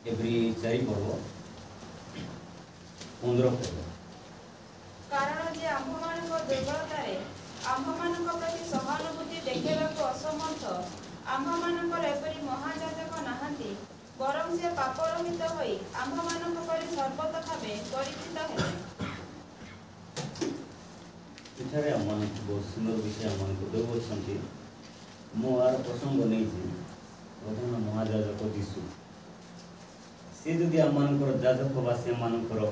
Every 4 पर्व 15 पर्व कारण जे आम्भमानक दुर्बलतारे आम्भमानक प्रति सहानुभूति देखेबाक असमर्थ आम्भमानकर एपरि महायाजक नाहांती बरं से पाप रहित होई आम्भमानक परि सर्वत भावे परिचित हेले। एठारे आमମାନଙ୍କୁ बहुत सुंदर विषय आमମାନଙ୍କୁ देउछन्ति। मो आर प्रसंग नहीं प्रधान महायाजक यीशु से जदि आमମାନଙ୍କର ଯାଜକ ବା ସେମାନଙ୍କର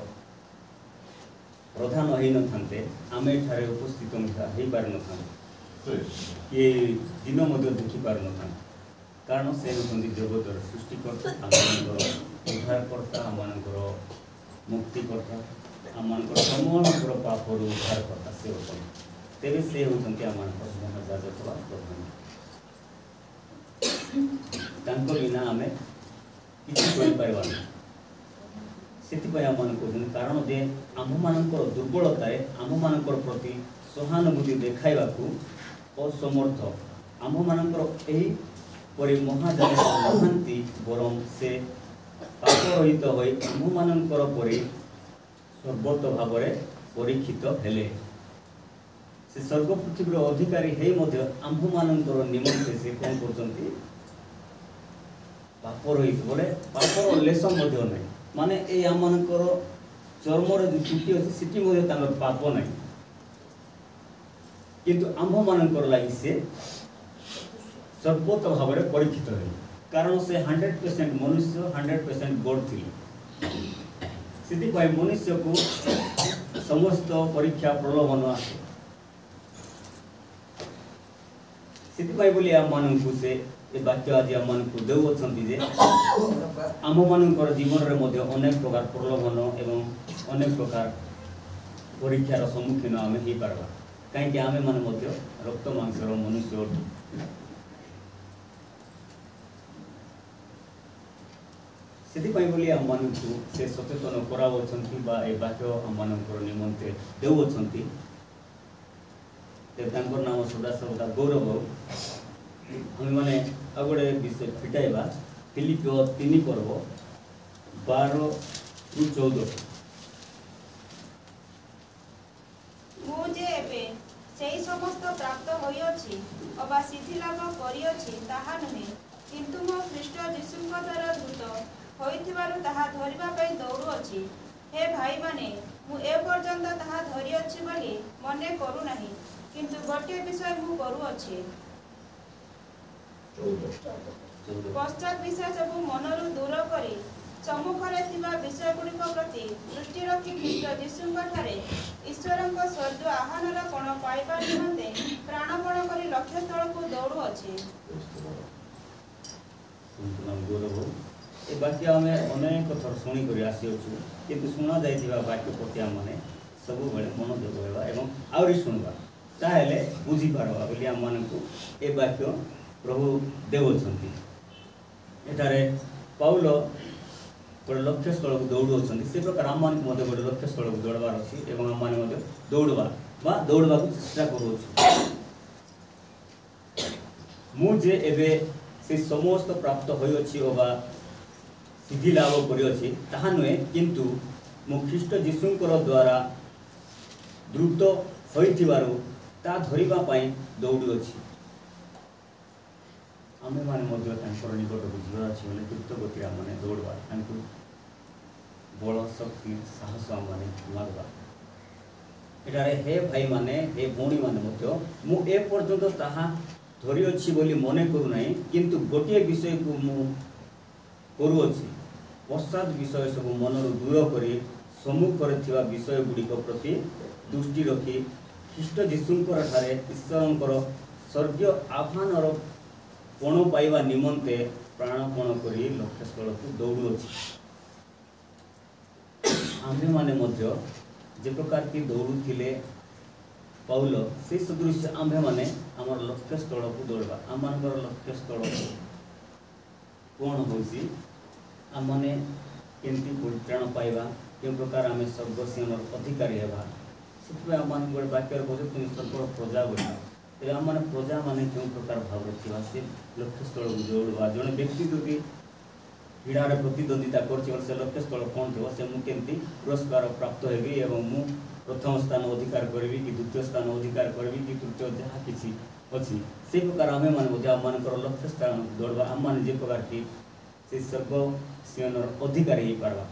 प्रधान होई न थांते आमे एठारे उपस्थित होई पार न थांते ये दिन मध्य देखि पार न थांते कारण से होती जगतर सृष्टिकर्ता आमମାନଙ୍କର उद्धारकर्ता आमମାନଙ୍କର मुक्तिकर्ता आमମାନଙ୍କର समस्त पापରୁ उद्धारकर्ता से होती तेरे से होती आमମାନଙ୍କର प्रधान ଯାଜକ ବା प्रधान तांको बिना आमे किसी करि पारबानी ସେଥିପାଇଁ ଆମମାନଙ୍କୁ କହୁଛନ୍ତି कारण जे आम्भମାନଙ୍କର दुर्बलताରେ आम्भମାନଙ୍କର प्रति सहानुभूति देखाइबाकू असमर्थ आम्भମାନଙ୍କର ଏହି परि महायाजक नाहांती बरं से पाप रहित होई आम्भମାନଙ୍କର परि सर्वत भाବରେ परीक्षित हेले से स्वर्ग पृथ्वीर अधिकारी हेई मध्य आम्भମାନଙ୍କର निमंते से कौन करछन्ती पाप रहित बोले पापर लेस मध्य नहीं माने ए आमମାନଙ୍କର चर्मर जो चुटी अच्छी सिटी मध्य तांकर पाप नहीं किंतु आम्भମାନଙ୍କର लागि से सर्वत भाବରେ परीक्षित है कारण से 100% मनुष्य 100% गॉड थिले सिटी पाई मनुष्य को समस्त परीक्षा प्रलोभन आसे सिटी पाई बोली आमମାନଙ୍କୁ से ए वाक्य आज आमମାନଙ୍କୁ देउछन्ति जे आमମାନଙ୍କର जीवन रे मध्य अनेक प्रकार प्रलोभन एवं अनेक प्रकार परीक्षार सम्मुखीन आमे ही पारबा कहीं आमे माने मध्य रक्त मांसर मनुष्य सेति पाई बोली आमମାନଙ୍କୁ से सचेतन करावछन्ति बा ए वाक्य आमମାନଙ୍କର निमंते देउछन्ति ते तांकर नाम सदा सर्वदा गौरव हम माने अगोड़े विषय फिटाइबा फिलिपियो 3 पर्व 12 ରୁ 14 मुझे एबे सेई समस्त प्राप्त होई अछि अबा सिद्धि लाभ करी अछि ताहा नहे किंतु मो ख्रीष्ट यीशुଙ୍କ द्वारा धृत होइथिबारु ताहा धरिबा पई दौड़ु अछि हे भाई माने मु ए पर्यंत ताहा धरि अछि बोली मने करू नाही किंतु गोटे विषय मु करू अछि पश्चात विषय सब मनरु दूर करी सम्मुखरे थिबा विषय गुड़िक प्रति दृष्टि रखी ख्रीष्ट यीशुଙ୍କ ठारे ईश्वरଙ୍କ स्वर्ग आह्वानर कोण पाइबा निमंते प्राणपण करी लक्ष्य स्थल को दौड़ु अछि। ए वाक्य आमे अनेक थर शुणी करी आसी अछि किंतु सुना जाइथिबा वाक्य प्रति आमे सब बेले मनोयोग हेबा एवं आउरी सुनबा ताहेले बुझी पारबा बोली आमମାନଙ୍କୁ ए वाक्य प्रभु देउछन्ति एटारे पाउल गोटे लक्ष्य स्थल को दौड़ू से प्रकार आम मानक गोटे लक्ष्य स्थल को दौड़बार अच्छी एवं आम मैंने दौड़वा दौड़वा चेष्टा करुँ मुझे एबे से समस्त प्राप्त होइछि अबा सिद्धि लाभ करिछि ताहा नुहे किंतु मु ख्रीष्ट यीशुंकर द्वारा द्रुत होइथिबारु ता धरिबा पई दौड़ुछि आमे माने मध्य तांकर निकट बुझिबार अछि बोले द्रुत गति आमे दौड़वा तांकु बल शक्ति साहस आमे मारबा एटारे हे भाई माने हे भौणी माने मध्य मु ए पर्यंत ताहा धरि अछि बोली मने करू नाही किंतु गोटे विषय को मु करू अछि पश्चात विषय सब मनरु दूर करी सम्मुख करथिबा विषय गुड़िक प्रति दृष्टि रखी ख्रीष्ट यीशुंकर ठारे ईश्वरंकर स्वर्गीय आह्वानर कोण पाइबा निमंते प्राणपण करी लक्ष्य स्थल को दौड़ू अछि आम्भे माने मध्य जे प्रकार की दौड़ुथिले पाउल से सदृश आम्भे माने हमर लक्ष्य स्थल को दौड़बा आमनकर लक्ष्य स्थल कोण होसी आम माने केमती परित्राण पाइबा के प्रकार आमे सर्वस्यमर अधिकारी हेबा सेतबे आम गोटे वाक्य कहते तुम सर्व प्रजा बोली तेरे आम माने प्रजा माने क्यों प्रकार भाव थिबा से लक्ष्य स्थल को दौड़बा जने व्यक्ति जदि क्रीड़ा प्रतिद्वंदिता कर लक्ष्य स्थल कौन थो से मुझे पुरस्कार प्राप्त हेबी एवं मु प्रथम स्थान अधिकार करी कि द्वितीय स्थान अधिकार करी कि तृतीय जहाँ किसी अच्छी से प्रकार आम मैंने आम लक्ष्य स्थान दौड़वा आम मैंने जो प्रकार की से सर्वसियन अधिकारी हो पार्बा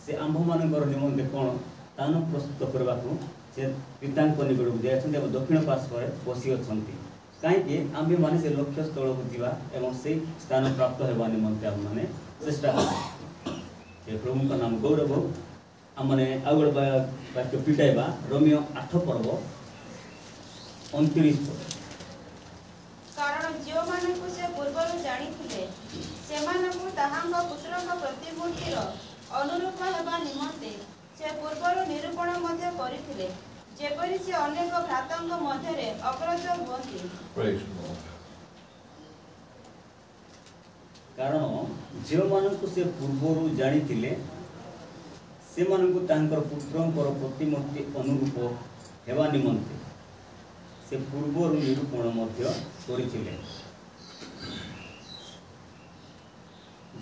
से आंभ मान निमंते कौन तान प्रस्तुत करने को से पिता निकट को जाइए दक्षिण पार्श्व बसी अच्छा कहीं आम मैंने से लक्ष्य स्थल को जावा से स्थान प्राप्त होगा निमंते आम मैंने चेष्टा कर प्रभु का नाम गौरव आम मैंने आउ गोटे वाक्य पिटाइबा रोमियो 8 पर्व 29 पद कारण जो मानकु से पूर्वरु जानिथिले सेमानकु ताहांग पुत्रक प्रतिमूर्तिर अनुरूप हेबा निमंते से पूर्वरु निरूपण मध्य करिथिले जेपरि से अनेक भ्रातंग मध्यरे अग्रज हुअन्ति कारण जो मानकु से पूर्वरु जानिथिले से मानकु तांकर पुत्रंकर प्रतिमूर्ति अनुरूप हेबा निमंते से पूर्वरु निरूपण मध्य करिथिले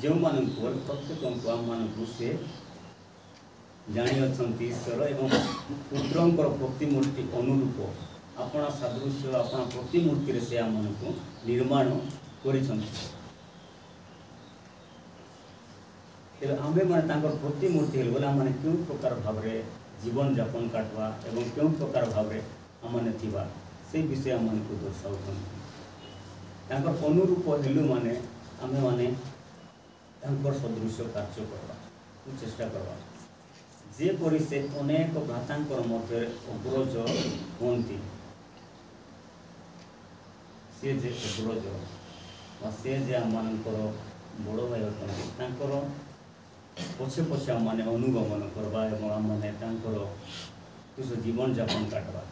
जो मानकु प्रत्येक आम मानकु से जानी अछंती ईश्वर एवं पुत्रंकर प्रतिमूर्ति अनुरूप अपना सादृश्य अपना प्रतिमूर्ति से आम मानकु निर्माण करिसंती आमे मैंने प्रतिमूर्ति बोले आम मैंने क्यों प्रकार भाव में जीवन यापन काटवा एवं क्यों प्रकार भाव में आम मैंने से विषय आम को दर्शाऊँ अनुरूप हेलु माने आमे माने सदृश कार्य करवा चेष्टा करवा जेपरी से अनेक भ्रातांकर मध्य अग्रज हमें सी जे अग्रज से जे आम बड़ भाई अच्छा पछे पछे आम मैंने अनुगमन करवा आम मैंने जीवन यापन काटवा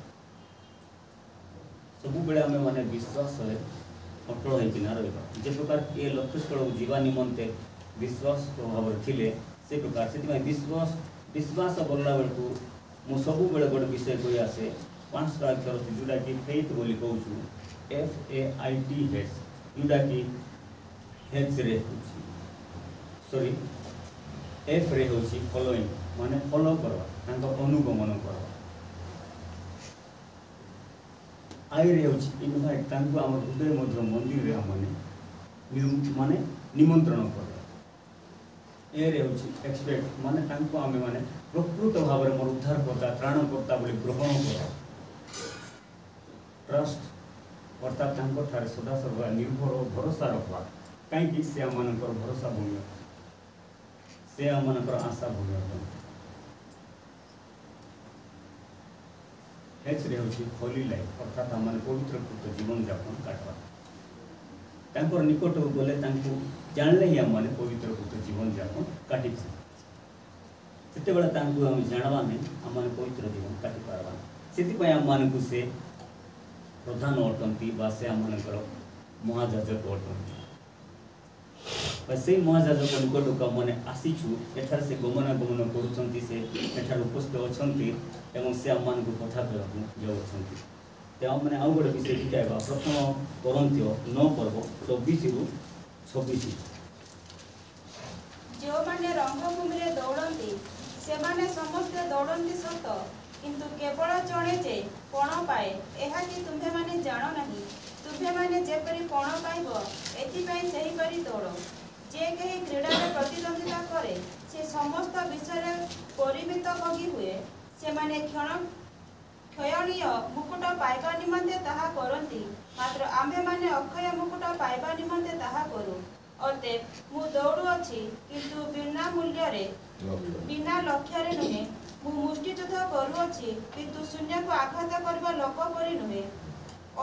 सब बेले आम मैंने विश्वास अटल होना रहा जे प्रकार ये लक्ष्य स्थल को जीवा निमंते विश्वास भाव थे से प्रकार से विश्वास बोलला बेलू मु सब बेले गोटे विषय कही आसे 5टा अक्षर अच्छे जोटा कि फेथ बोली कहूँ FAITH जोटा कि हेच रे सॉरी एफ रे हूँ फॉलोइंग माने फॉलो करवा अनुगमन करवा आई रे हूँ इनभाइट आम हृदय मध्य मंदिर रे माने निमंत्रण कर ए रे हूँ एक्सपेक्ट माने आम माने प्रकृत भाव में मोर उद्धारकर्ता त्राणकर्ता बोली ग्रहण कर ट्रस्ट अर्थात ठारे सदा सर्वदा निर्भर और भरोसा रखवा कहीं से आम भरोसा भूमि से आम आशा भूमि एच रे हूँ होली लाइफ अर्थात आम पवित्रकृत जीवन यापन काटवा निकट को गले जानले ही आम मैंने पवित्रकृत जीवन यापन काटि से आम जानवा नहीं आम मैंने पवित्र जीवन काटि पार्बा से आम मानक से प्रधान अटंती से आम महाजाजक अटंती से महाजाजक निकट को मैंने आसीचु एठार से गमनागमन कर उपस्थित अच्छा से आम मान कथा कहूँ जाऊँ मैंने आउ गोटे विषय शिखाइबा प्रथम करंथ्य 9 पर्व 24 रु 26 जो माने रंगभूमि रे दौड़ती से माने समस्ते दौड़ती सत किंतु केवल जड़े जे पण पाए यह कि तुम्हें माने जान नहीं तुम्हें माने जेपरी पण पाइब एथिपाई सही परी दौड़ जे कहीं क्रीड़ा में प्रतिद्वंदिता करे से समस्त विषय परिमित भोगी हुए से माने क्षयणीय मुकुट पाइबा निमंते ताहा करती मात्र आम्भे माने अक्षय मुकुट पाइबा निमंते ताहा करू अतएव मु दौड़ू अछि किंतु बिना मूल्य रे बिना लक्ष्य रे नुहे मु मुष्टियुद्ध करू अछि किंतु शून्य को आघात करबा लोक परि नुहे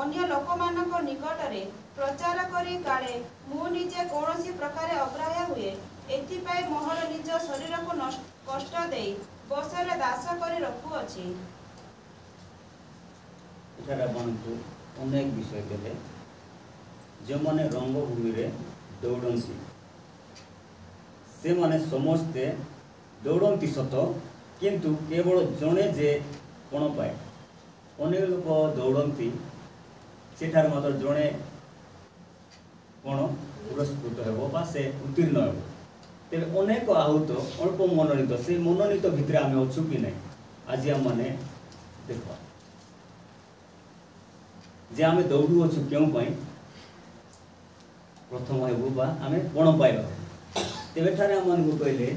अन्य लोक मानक निकट रे प्रचार करी काले मु निजे कोनोसी प्रकार अग्राह्य हुए एथिपाई मोहर निज शरीर को कष्ट देई बसरे दास करी रखू अछि अनेक विषय देले जो माने रंगभूमि रे दौड़ती से माने समस्ते दौड़ती सत किंतु केवल जड़े जे कोण पाए अनेक लोक दौड़ती सेठार मात्र जड़े कोण पुरस्कृत हेब बा से उत्तीर्ण हेब तेरे अनेक आहूत अल्प मनोनीत से मनोनीत भितर आम अच्छु कि ना आज आम मैंने देख जे आम दौड़ू अच्छु क्यों प्रथम हेबू बा आम कौन पाइबा तेरे ठारे आम मानक कहले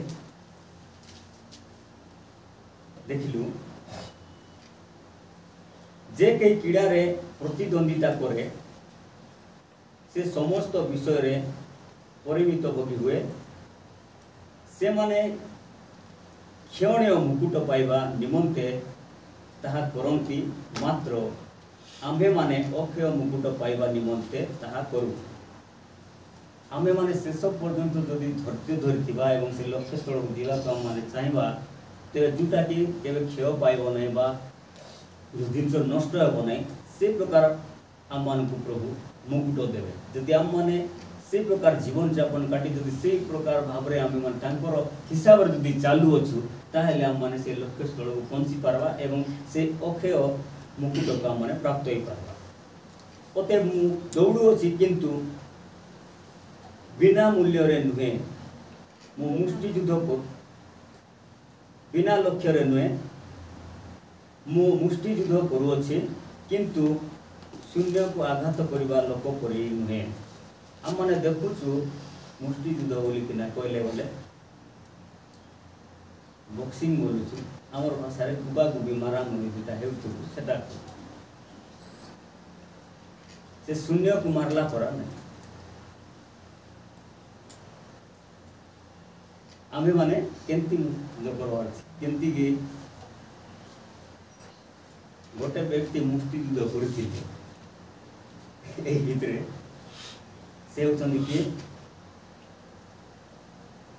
देखिलु जे कई क्रीड़ा रे प्रतिद्वंदिता करे से समस्त विषय रे परिमित भोगी हुए से माने क्षणीय मुकुट पाइबा निमंते ताहा करंती मात्र आम्भे माने अक्षय मुकुट पाइबा निमंते ताहा करू आम्भे माने शेष पर्यंत जदि धैर्य धरिथिबा एवं से लक्ष्य स्थल को जीवा तो माने चाहिबा तेरे जोटा कि केबे क्षय पाइबो नै बा जिनस नष्ट हेबो नै से प्रकार आम मानकु प्रभु मुकुट देवे जदि आम माने से प्रकार जीवन यापन काटी जदि से प्रकार भाव रे आम मान तांकर हिसाब रे जदि चालू अछु ताहेले आम माने से लक्ष्य स्थल को पहुंची पारबा एवं से अक्षय मुकुट को आम माने प्राप्त होई पारबा ओते मु दौड़ू अछि किंतु बिना मूल्य रे नुहे मु मुष्टि युद्ध को बिना लक्ष्य रे नुहे मु मुष्टि युद्ध करूअछि किंतु शून्य को आघात करवा लोक परी नुहे आम मैंने देखुचु मुष्टि युद्ध बोली कि कहले बोले बक्सिंग बोलुचु आमर भाषा रे गुबा गुबी मारा मुरी जेटा हेउथु सेटा से शून्य को मारला परा नहीं आमे माने केंती जो करवार केंती की गोटे व्यक्ति मुष्टि युद्ध करथिले एही भितरे से होचंदी कि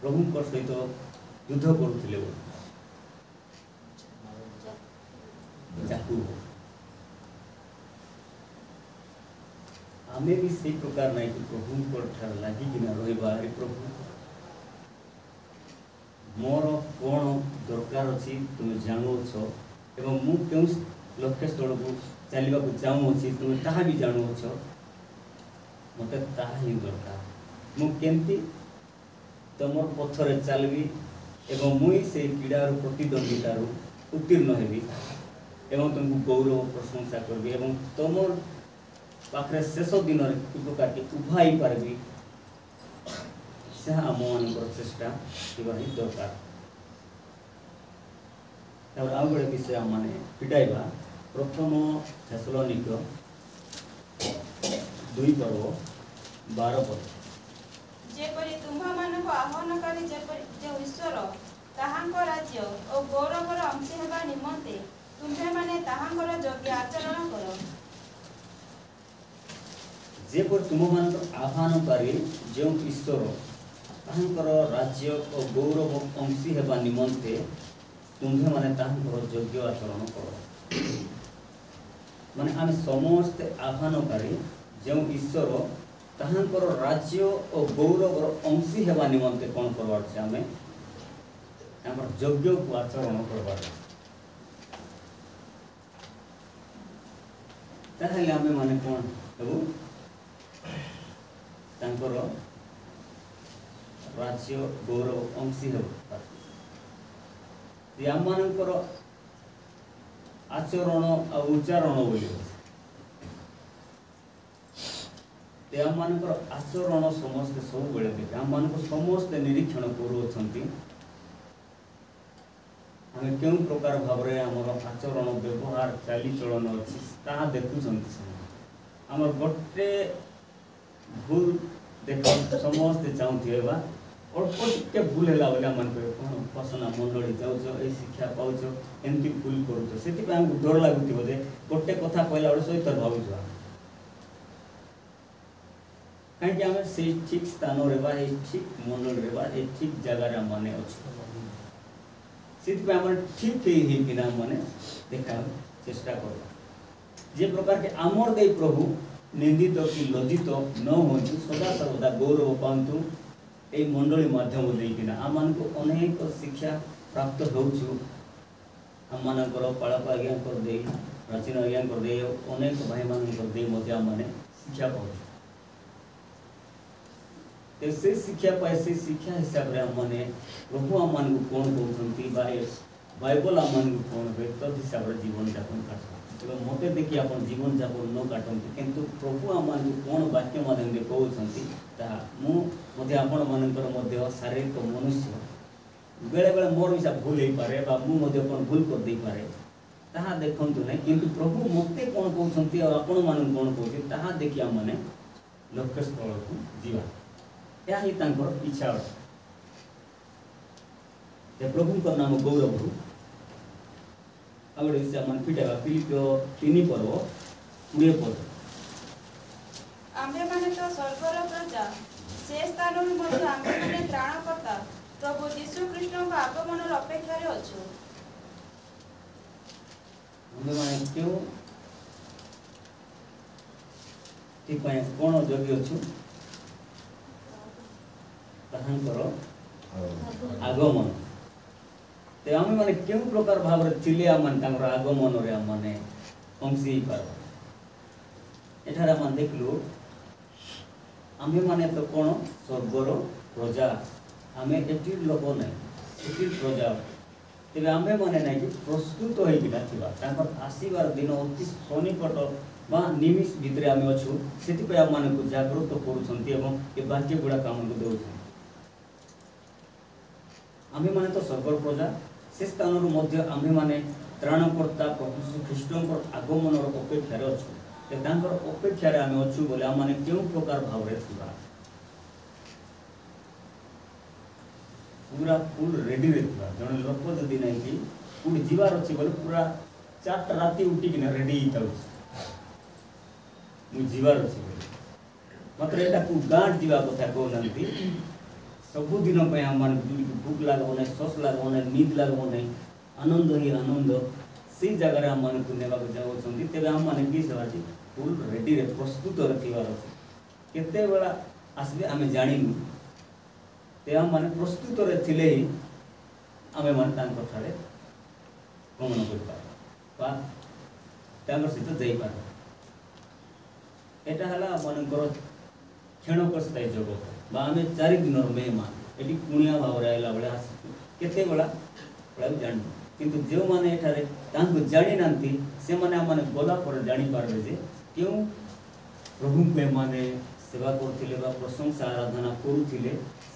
प्रभुंकर सहित युद्ध करुथिले जाकू आमे भी से प्रकार नहीं कि प्रभुंकर ठार लागि किना रहबा रे प्रभु मोर कौन दरकार अच्छी तुम जानुछ एवं मु क्यों लक्ष्य स्थल को चलवा को चाहूँगी तुम ताहा भी जानुछ मत ताहा ही दरकार मु केमती तुम पथरे चलबी एवं मुई से क्रीड़ार प्रतिद्वंदितार उत्तीर्ण हेबी एवं तुमको गौरव प्रशंसा करबी एवं तुम पाखरे शेष दिन प्रकार के उभाई पारबी से आम मान चेष्टा ही दरकार आउ गोटे विषय आम मैंने फिटाइबा प्रथम थेसलोनिक 2:12 जेपरि तुम्हा मानक आह्वानकारी जेपरि जे ईश्वर ताहांको राज्य और गौरवर अंश हेबा निमंते तुम्हे माने ताहांकर योग्य आचरण करो जेपरि तुम मानक आह्वानकारी जो ईश्वर ताहांकर राज्य और गौरव अंशी हेबा निमंते तुम्हे माने ताहांकर योग्य आचरण करो माने आम समस्त आह्वानकारी जो ईश्वर ताहांकर राज्य और गौरव अंशी हेबा निमंते कौन करवार छे आमे हमर योग्य को आचरण करवार ताहेले आमे माने कौन हेबु तांकर राज्य गौरव अंशी आम मानकर आचरण आ उच्चारण बोली आम मानकर आचरण समस्ते सब बेले देखे आम मान समस्ते निरीक्षण करुँच आम क्यों प्रकार भाव में आमर आचरण व्यवहार चालीचलन अच्छी ता देखुं आम गोटे भूल देख समस्ते चाहूे अल्प टे भूल है बोले आम कौन उपासना मंडली जाऊच ये शिक्षा पाच एमती भूल करुच से डर लगुव जे गोटे कथा कहला बेले सहित भावुँ कहीं आम से ठीक स्थान रे ठीक मंडल रे ठीक जगार मैंने अच्छे से आम ठीक होना मैंने देखा चेष्टा कर जे प्रकार के आमर दे प्रभु निंदित कि लज्जित न हो सदा सर्वदा गौरव पातु ये मंडली माध्यम देकिना आम मान को अनेक शिक्षा प्राप्त होचु आम मानकर पाड़क आज्ञा कर दे प्राचीन आज्ञा कर दे अनेक भाई मान कर दे आम माने शिक्षा पाऊँ ते से शिक्षा पाए से शिक्षा हिसाब रे हमने प्रभु आम को कौन कहते बाइबल आम को कौन हुए तद हिसाब से जीवन यापन काट तेज मत देखिए आप जीवन यापन न काटती किंतु प्रभु आम को कौन वाक्य माध्यम कहते मुझे आपण मानकर शारीरिक मनुष्य बेले बेले मोर मिसा भूल हो पारे मुझे कौन भूल कर दे पारे ताहा देखंतु नहीं किंतु प्रभु मते कौन कहते और आपण मान कौन कहते ताहा देखि आम लक्ष्य स्थल को जीवा यह ही तांकर इच्छा अटे प्रभु नाम गौरव आगे से मन फिटेगा फिलिपियो 3 पर्व 20 पद आम्भे माने तो स्वर्गर प्रजा से स्थानरु मध्ये आम्भे माने त्राणकर्ता प्रभु यीशु ख्रीष्टଙ୍କ आगमनर अपेक्षारे अछु आम्भे माने क्यों ठीक पाए कोन जोगी अछु ताहांकर आगमन ते आम मैंने क्यों प्रकार भाव थिले आगमन मैंने अंशी पार एठार आम देखलु आम मैंने तो कौन स्वर्गर प्रजा आम एटी लोक ना एटी प्रजा तेज आम मैंने ना कि प्रस्तुत होता आसबार दिन अति सन्निकट बा निमिष भितर आम अच्छु से आम मान जागृत कर बाक्य गुड़ाक आमको दे आम मैंने तो स्वर्गर प्रजा से स्थान आम मैंने त्राणकर्ता प्रभु श्री ख्रीष्ट आगमन अपेक्षार अच्छु अपेक्षार आम अच्छु बोले आम मैंने क्यों प्रकार भाव पूरा फुल रेडी जन लोक जदि ना कि कौट जीवार अच्छे बोले पूरा 4टा राति उठिकिना रेडी जीवार अच्छे मात्र यहाँ गाँठ जीवा कथा कहना सबुदिन आम भूख लगो ना शोष लगो ना नींद लगो ना आनंद ही आनंद से जगार आम मान को नेबा चाहते तेज आम मैंने किस फुल रेडी रे प्रस्तुत रखार अच्छे केते बेला आसबे आम जाणीनु ते आम मैंने प्रस्तुत रे ही आम मैंने गमन कर सहित जापार यहाँ है आम क्षणक स्थायी जगत आम 4 दिन मेहमान ये कुणिया भाव आला बेले आसू केते बेला जान किंतु जो मैंने जानी ना से मैंने आम गला पर जापारे जे क्यों प्रभु को मैंने सेवा करते प्रशंसा आराधना करुले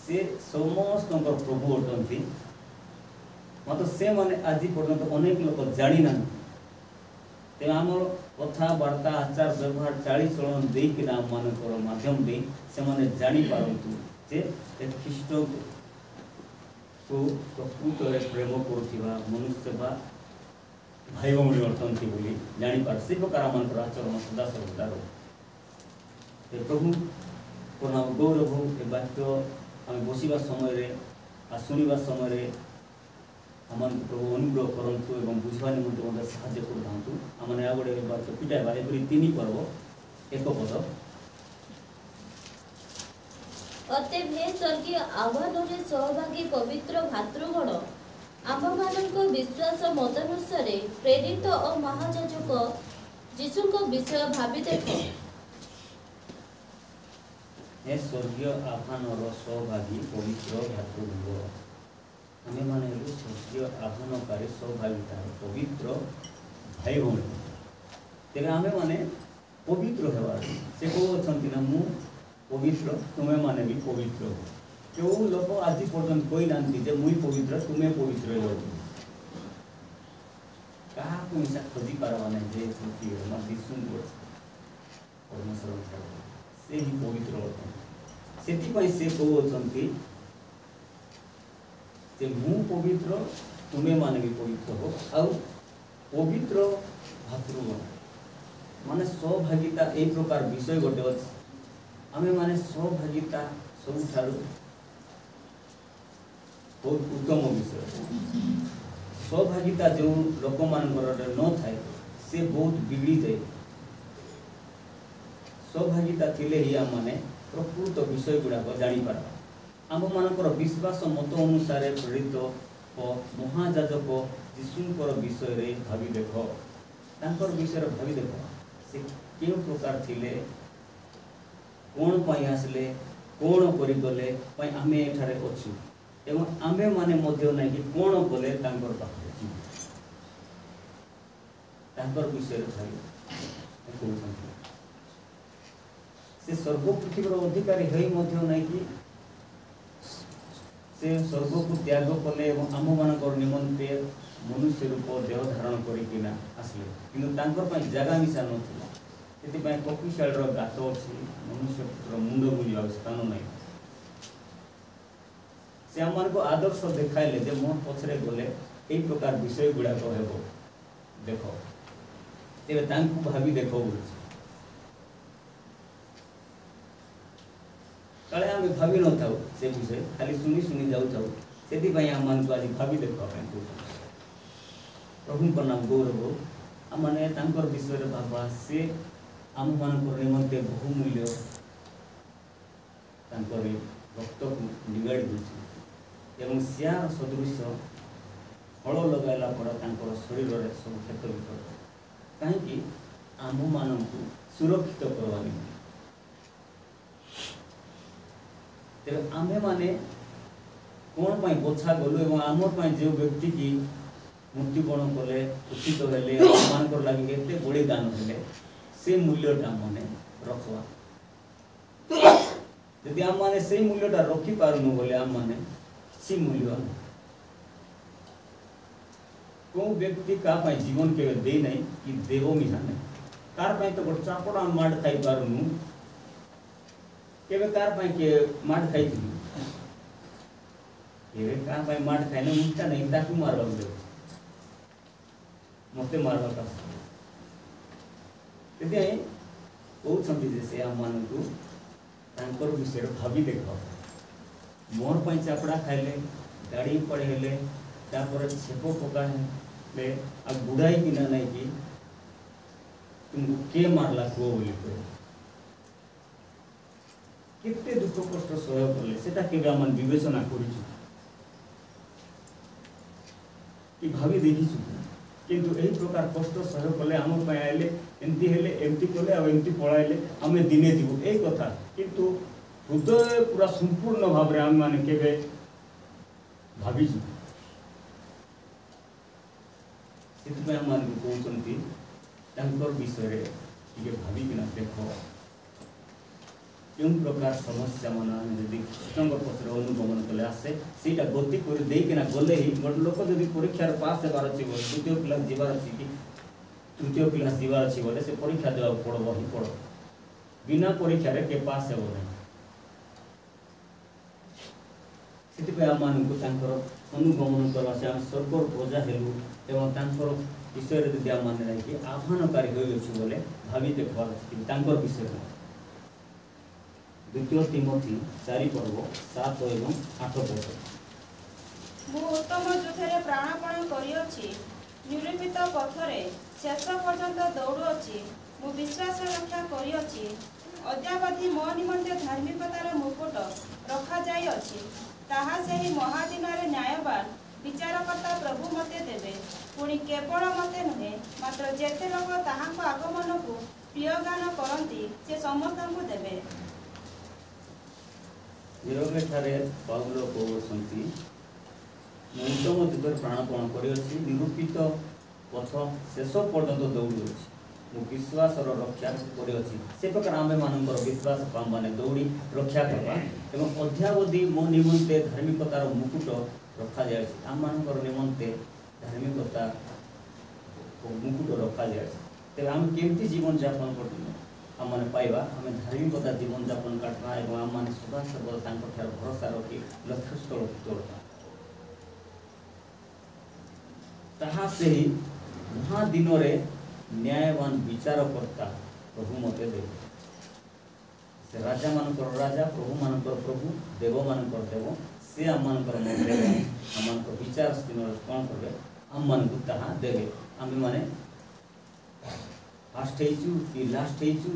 से समस्त प्रभु अटंती मात्र से मैंने आज पर्यंत अनेक लोक जानी ना तेज आम कथबार्ता आचार व्यवहार चाली चलन देकिना आम मानकर माध्यम दे से मैंने जापारतु जे ख्रीष्ट को प्रकृत प्रेम करुवा मनुष्य बा भाई भौणी अटंती बोली जापार से प्रकार आम आचरण सदा सर्वदा रो प्रभु को नाम गौरव ए वाक्य आम बसवा समय शुणा समय आम प्रभु अनुग्रह करतु और बुझा निमंत्रण साहय करूँ आम आ गए वाक्य पिटाइबा एपरी 3 पर्व 1 पद अतएव हे स्वर्गीय आह्वान सहभागी पवित्र भातृगण आम्भमानक विश्वास मतानुसार प्रेरित और महायाजक यीशुଙ୍କ विषय भावी देख हे स्वर्गीय आह्वान सहभागी पवित्र भातृगण आम मैंने स्वर्गीय आह्वानकारी सहभागिता पवित्र भाई भौणी तेज आम मैंने पवित्र होवार से कहते ना मु पवित्र तुम्हें माने भी पवित्र हो क्यों लोक आज पर्यटन कही ना मुई पवित्र तुम्हें पवित्र हो क्या मिसा खोजी पार्बा ना जे विष्णु परमेश्वर से ही पवित्र अटन से कहते जे मु पवित्र तुम्हें माने भी पवित्र हो आउ पवित्र भातृगण माने सहभागिता ए प्रकार विषय गोटे अच्छे आम माने सहभागिता सब बहुत उत्तम विषय सहभागिता जो लोक मान न थाए से बहुत बिगड़ी जाए सहभागिता थिले ही आम माने प्रकृत विषय गुड़ाक जापर आम मानकर विश्वास मत अनुसार प्रेरित महायाजक यीशुଙ୍କର विषय भावी देख तांकर विषय भावी देख से क्यों प्रकार थिले कौन पाई आसले कौन करिगले पई आमे एठारे अछु एवं आमे माने मध्य नै कि कौन बोले तांकर पाखरे तांकर विषय भाई कहउछन्ति से स्वर्ग पृथ्वीर अधिकारी हई मध्य नै कि से स्वर्ग को त्याग कले एवं आम मानकर निमंते मनुष्य रूप देह धारण करिकिना आसले किंतु तांकर पई जागा मिसा नथिला सेति पई कपिशाल रो गात अछि मनुष्य पुत्र मुंड बुलिया स्थान नै से आमान को आदर्श देखाइले जे मोर पछरे गले एई प्रकार विषय गुडा को हेबो देखो तेबे तांकु भाबी देखो बोलछि काले आम भावी न था से विषय खाली शुणी शुणी जाऊ था से आम मान को आज भावी देखा प्रभु को नाम गौरव आम मैंने विषय भावा से आम मान निमंते बहुमूल्य रक्त को निगाड़ी दूसरी सियार सदृश फल लगाइला पर शरीर में सब क्षत विक्षत कहीं आम मान सुरक्षित करवा तेरे आमे माने कौन पाई बोछा गलु एवं आमर पाई जो व्यक्ति की मृत्युवरण कले उचित हेले मान कर लागि एते बड़ी दान हेले से मूल्यटा माने रखवा यदि आम माने से मूल्यटा रखी पारनु बोले आम माने सी मूल्य को व्यक्ति का पाई जीवन के दे नहीं कि देवो मिहा नहीं कार पाई तो बड़ चापड़ा माड खाई पारनु केबे कार पाई के माड खाई थी केबे कार पाई माड खाइने मुक्ता नहीं ताकू मारबा दे मते मारबा का तेते ओ छंती जे से हम मानन को तांकर विषय भाबी देखो मोर पाई चापड़ा खाइले गाड़ी पड़े हेले तापर छेपो पका ले आ गुडाई किना नहीं कि तुमको के मारला को बोली को केते दुख कष्ट सहय करले सेटा केबे आमन विवेचना करिछु कि भाबी देखिछु किंतु एही प्रकार कष्ट सहय करले आम पय आइले एंती हेले एंती करले आ एंती पळाइले आमे दिने दिबु एई कथा किंतु हृदय पूरा संपूर्ण भाव रे आम माने केबे भाबिछु सेति आम मान कहउछन्ति तांकर विषय रे के भाबी बिना देखो क्यों प्रकार समस्या माना यदि कृष्ण पक्षर अनुगमन कले आसे सीटा गति कर देकिना गले ही गोटे लोक जदि परीक्षा पास हेबार अछि द्वितीय क्लास जीवार अछि कि तृतीय क्लास जीवार अछि बोले से परीक्षा देवा पड़बो ही पड़ो बिना परीक्षा रे के पास हेबो नै सेति पे आमान को तांकर अनुगमन करवा से हम स्वर्गर प्रजा हेलु एवं तांकर विषय रे यदि आमान नै कि आह्वानकारी होय अछि बोले भाबी देखबार अछि तांकर विषय द्वितीय तिमोथी 4 पर्व 7 एवं 8 पद मु उत्तम युद्धरे प्राणपण करियोछि निरूपित पथरे शेष पर्यंत दौड़ुछि मु विश्वास रक्षा करियोछि अद्यावधि मो निमंते धार्मिकतार मुकुट रखा जाई अछि ताहा सेही महादिनरे न्यायवान विचारकर्ता प्रभु मते देबे पुणी केवल मते नुहे मात्र जेते लोक ताहाको आगमन को प्रिय गान करंती से समस्त को देबे निरोगे थारे पाउलो कहउछन्ति उत्तम युद्धर प्राणपण करियोछि निरूपित पथ शेष पर्यंत दौड़ुछि मु विश्वास रक्षा करियोछि से प्रकार आमे मानकर विश्वास पाम माने दौड़ी रक्षा करबा एवं अध्यावधि मो निमंते धार्मिकतार मुकुट रखा जायछि आम मानकर निमंते धार्मिकता मुकुट रखा जायछि तेबे हम केमति जीवन यापन करथिन आम मैंने पाइबा आम धार्मिकता जीवन यापन काटना एवं आम मैंने सदा सर्वदा भरोसा रखी लक्ष्य स्थल तोड़ना ताहा से ही महादिन न्यायवान विचारकर्ता प्रभु मते दे से राजा मानकर राजा प्रभु मानकर प्रभु देव मानकर देव से आम मानकर मते आम मानकर विचार कौन करेंगे आम मान को ताहा देवे आम माने फास्ट हेचु कि लास्ट हेचु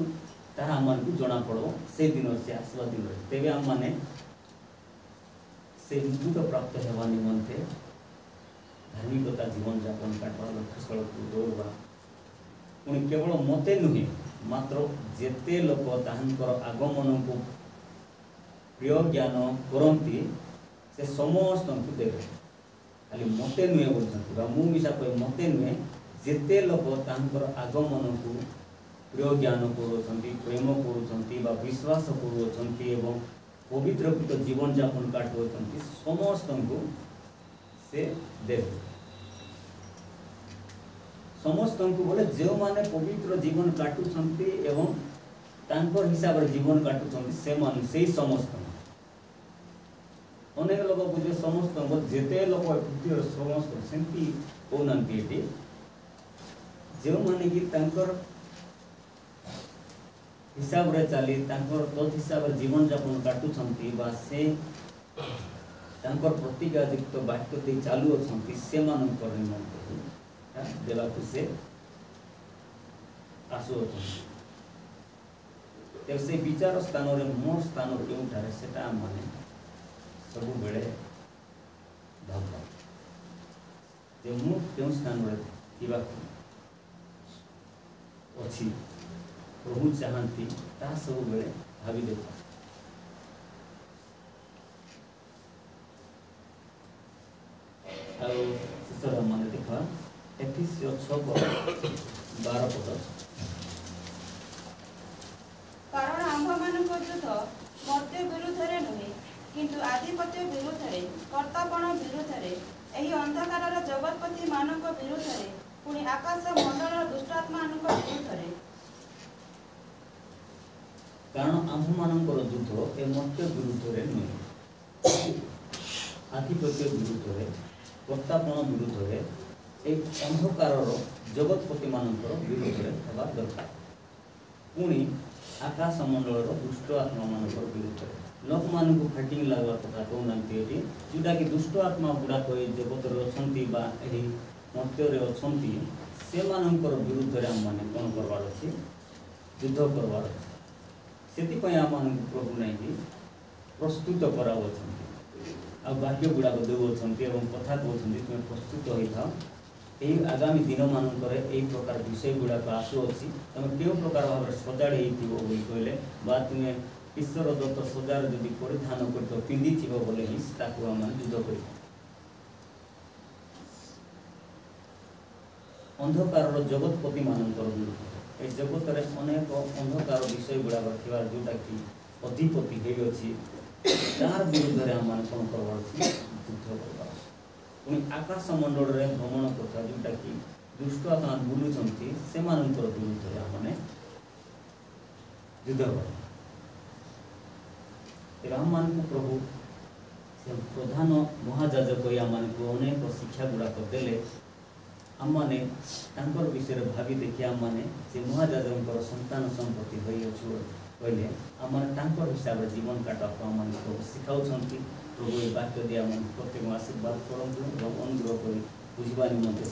ताहा आम मान को जना पड़ो से दिन से आसवा दिन तेबे आम माने से मुकुट प्राप्त हेवा निमंते धार्मिकता जीवन यापन काटवा लक्ष्य स्थल को दौड़वा पुणी केवल मते नुहे मात्र जेते लोक ताहांकर आगमन को प्रिय ज्ञान करती से समस्त को देवे खाली मते नुहे बोलते मु मिशा कह मते नुहे जिते लोक तांकर आगमन को प्रिय ज्ञान करुँच प्रेम करुँच विश्वास करुँच पवित्रकृत जीवन यापन काटुँच समस्त को से देवे समस्त को बोले जो माने पवित्र जीवन काटुंट एवं तांकर हिसाब से जीवन काटुंट से समस्त अनेक लोग बुझे समस्त जेते लोग पृथ्वी समस्त सेमती कहना जो माने कि तांकर हिसाब रे चली तद हिसाब से जीवन यापन काटुंट से तांकर प्रतिज्ञायुक्त वाक्य दे चालू अच्छा से निमंत्रण देवाक से आसुअछन से विचार स्थान मो स्थान क्योंठारे सेटा माने सब बेले भाबा जे मु क्यों स्थान रे थिबा अछि प्रभु चाहती ता सब बेले भाबी देखा आउ सिस्टर माने देखा एफिसियो 6:12 पद कारण आम्भମାନଙ୍କ ଯୁଦ୍ଧ ମର୍ତ୍ତ୍ୟ ବିରୁଦ୍ଧରେ ନୁହେଁ କିନ୍ତୁ ଆଧିପତ୍ୟ ବିରୁଦ୍ଧରେ କର୍ତ୍ତାପଣ ବିରୁଦ୍ଧରେ ଏହି ଅନ୍ଧକାରର ଜଗତପତି ମାନଙ୍କ ବିରୁଦ୍ଧରେ ପୁଣି ଆକାଶ ମଣ୍ଡଳର ଦୁଷ୍ଟାତ୍ମାମାନଙ୍କ ବିରୁଦ୍ଧରେ କାରଣ ଆମ୍ଭମାନଙ୍କର ଯୁଦ୍ଧ ଏ ମର୍ତ୍ତ୍ୟ ବିରୁଦ୍ଧରେ ନୁହେଁ ଆଧିପତ୍ୟ ବିରୁଦ୍ଧରେ କର୍ତ୍ତାପଣ ବିରୁଦ୍ଧରେ एक अंधकार जगतपति मानकर विरोध में हवा दरकार पुणी आकाश मंडल दुष्ट आत्मा मानकर विरोध में लोक मान को फाइटिंग लगवा कथा कहना जोटा कि दुष्ट आत्मा गुड़ाक जगत मर्त्य अच्छा से विरुद्ध में आम मैंने कौन करवार अच्छे युद्ध करवार अच्छे से आम प्रभु नहीं कि प्रस्तुत कराऊ वाक्य गुड़ाक देउछन कथा कहते तुम्हें प्रस्तुत हो था यही आगामी दिन मानकर यही प्रकार विषय गुड़ाक आसुअछि तुम क्यों प्रकार भाव सजाड़ी कहले बा तुम्हें ईश्वर दत्त सजार जदि परिधान कर पिंधि बोले ही आम युद्ध कर अंधकार जगतपति मानकर विरुद्ध ए जगत में अनेक अंधकार विषय गुड़ाक थी जोटा कि अधिपति होती तार विरुद्ध में आम कौन करवार युद्ध करवार पुणी आकाश मंडल में भ्रमण करता जोटा कि दुष्ट आत्मा बुलूं से विरुद्ध में आम युद्ध कर आम मान प्रभु से प्रधान महाजाजक आम अनेक शिक्षा गुड़ाक देले आम मैंने विषय भावी देखिए आम मैंने से महाजाजक संतान संपत्ति कहले आम हिसाब से जीवन काटक आम प्रभु शिखाऊँ प्रभु ये वाक्य दिया प्रत्येक आशीर्वाद करूँ अनुग्रह कर बुझा निमंत्रण